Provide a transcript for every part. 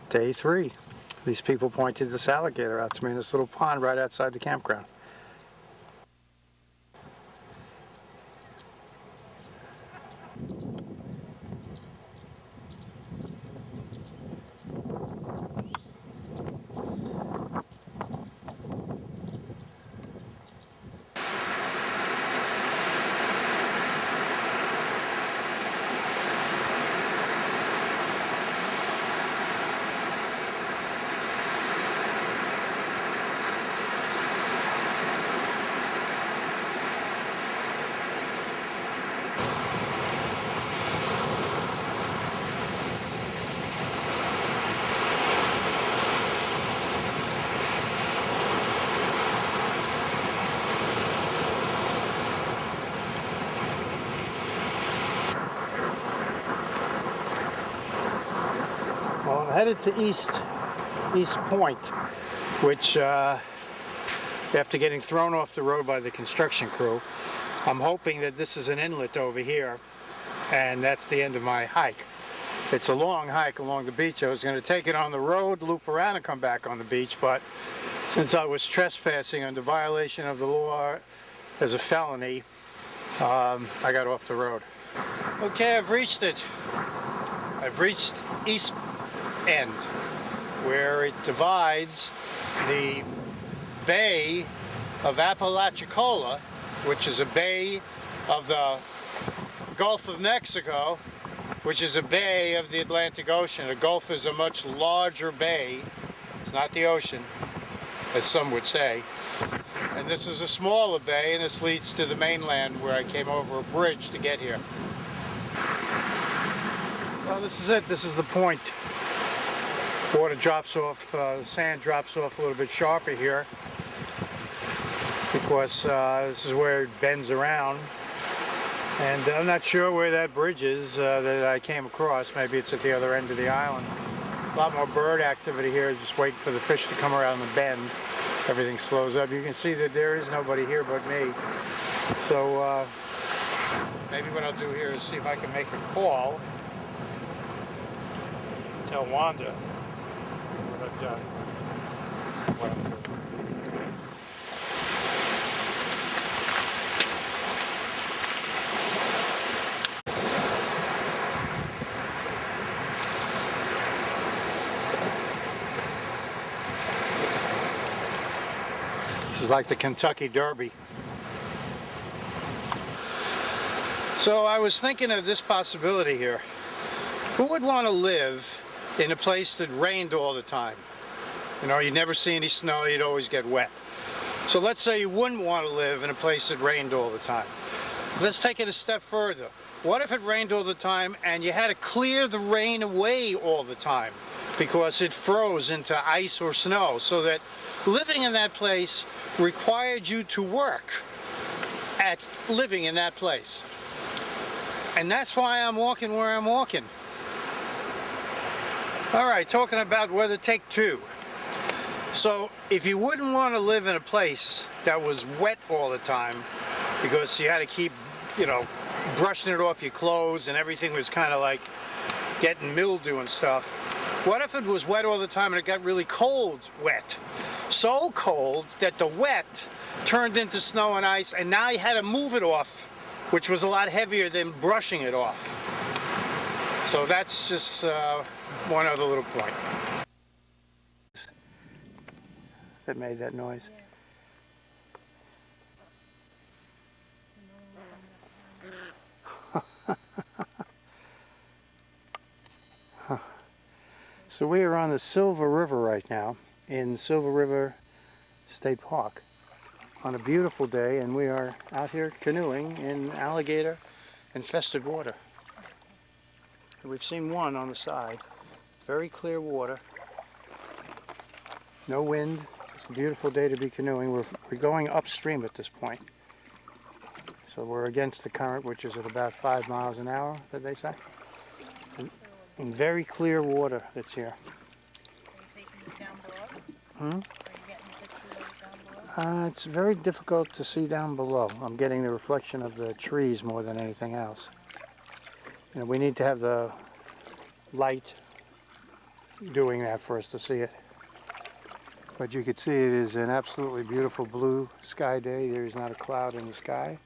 Day 3. These people pointed this alligator out to me in this little pond right outside the campground. Well, I'm headed to East Point, which after getting thrown off the road by the construction crew, I'm hoping that this is an inlet over here, and that's the end of my hike. It's a long hike along the beach. I was going to take it on the road, loop around and come back on the beach, but since I was trespassing under violation of the law as a felony, I got off the road. Okay, I've reached it. I've reached East End, where it divides the Bay of Apalachicola, which is a bay of the Gulf of Mexico, which is a bay of the Atlantic Ocean. A Gulf is a much larger bay. It's not the ocean, as some would say. And this is a smaller bay, and this leads to the mainland where I came over a bridge to get here. Well, this is it. This is the point. Water drops off, sand drops off a little bit sharper here because this is where it bends around. And I'm not sure where that bridge is that I came across. Maybe it's at the other end of the island. A lot more bird activity here, just waiting for the fish to come around the bend. Everything slows up. You can see that there is nobody here but me. So maybe what I'll do here is see if I can make a call. Tell Wanda what I've done. What I'm doing. This is like the Kentucky Derby. So I was thinking of this possibility here. Who would want to live in a place that rained all the time? You know, you'd never see any snow, you'd always get wet. So let's say you wouldn't want to live in a place that rained all the time. Let's take it a step further. What if it rained all the time and you had to clear the rain away all the time because it froze into ice or snow, so that living in that place required you to work at living in that place? And that's why I'm walking where I'm walking. All right, talking about weather, take 2. So if you wouldn't want to live in a place that was wet all the time because you had to keep, you know, brushing it off your clothes and everything was kind of like getting mildew and stuff, what if it was wet all the time and it got really cold wet? So cold that the wet turned into snow and ice, and now you had to move it off, which was a lot heavier than brushing it off. So that's just one other little point that made that noise. So we are on the Silver River right now in Silver River State Park on a beautiful day, and we are out here canoeing in alligator infested water. And we've seen one on the side. Very clear water, no wind. It's a beautiful day to be canoeing. We're going upstream at this point, so we're against the current, which is at about 5 miles an hour, did they say? And very clear water that's here. Are you taking it down below? Hmm? Are you getting pictures of it down below? It's very difficult to see down below. I'm getting the reflection of the trees more than anything else. You know, we need to have the light doing that for us to see it. But you can see it is an absolutely beautiful blue sky day. There is not a cloud in the sky.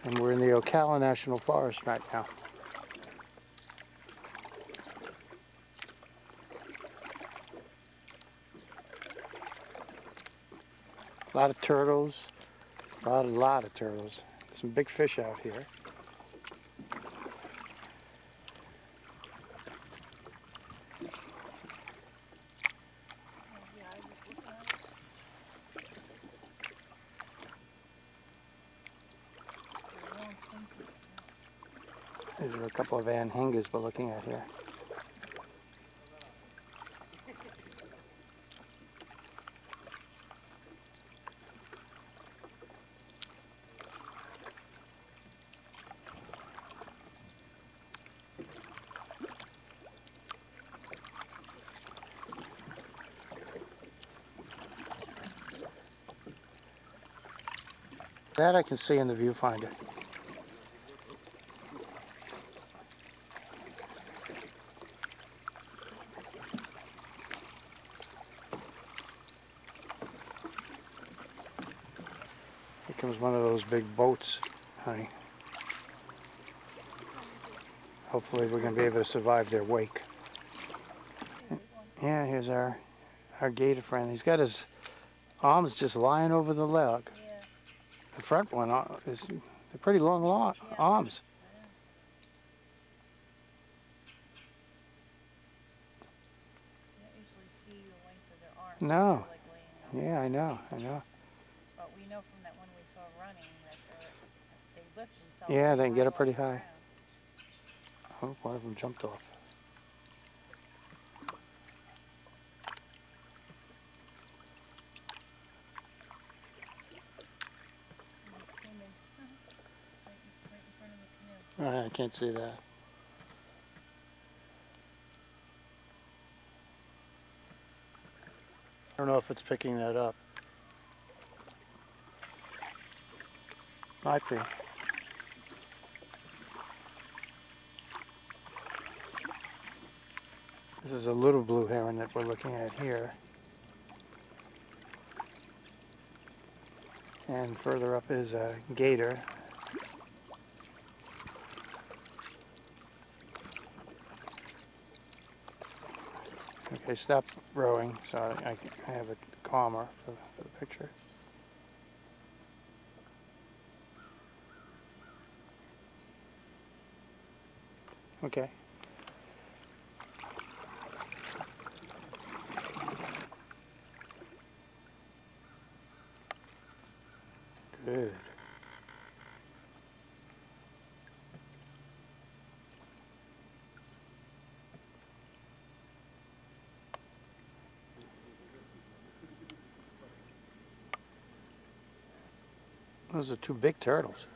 And we're in the Ocala National Forest right now. A lot of turtles, a lot of turtles. Some big fish out here. These are a couple of anhingas we're looking at here. That I can see in the viewfinder. Here comes one of those big boats, honey. Hopefully we're going to be able to survive their wake. Yeah, here's our gator friend. He's got his arms just lying over the leg. Yeah. The front one is a pretty long arms. You don't usually see the length of their arms. No. Like laying Yeah, I know. But we know from that one we saw running that they lift themselves. Yeah, they can get high up pretty off the high. ground. Oh, one of them jumped off. And they came in right in front of the canoe. I can't see that. I don't know if it's picking that up. Might be. This is a little blue heron that we're looking at here. And further up is a gator. Okay, stop rowing so I have it calmer for the picture. Okay. Good. Those are two big turtles.